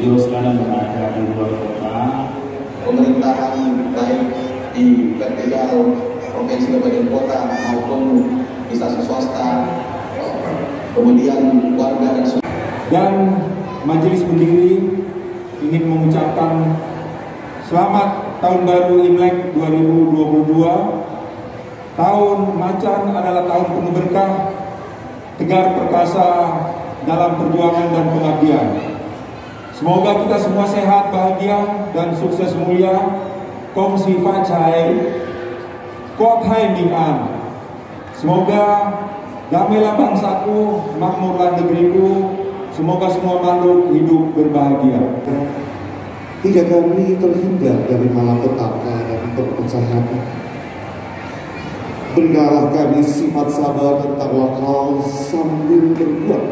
beliau sekarang berada di luar kota. Pemerintahan baik di vertikal provinsi kabupaten kota maupun instansi swasta, kemudian warga dan majelis pendiri ingin mengucapkan selamat tahun baru Imlek 2022. Tahun macan adalah tahun penuh berkah, tegar perkasa dalam perjuangan dan pengabdian. Semoga kita semua sehat, bahagia, dan sukses mulia. Kongsi Facai, Kuat Hai Ming An. Semoga damailah bangsaku, makmurlah negeriku. Semoga semua makhluk hidup berbahagia. Tidak kami terhindar dari malapetaka dan perpecahan. Berikanlah kami sifat sabar dan tawakal sambil berbuat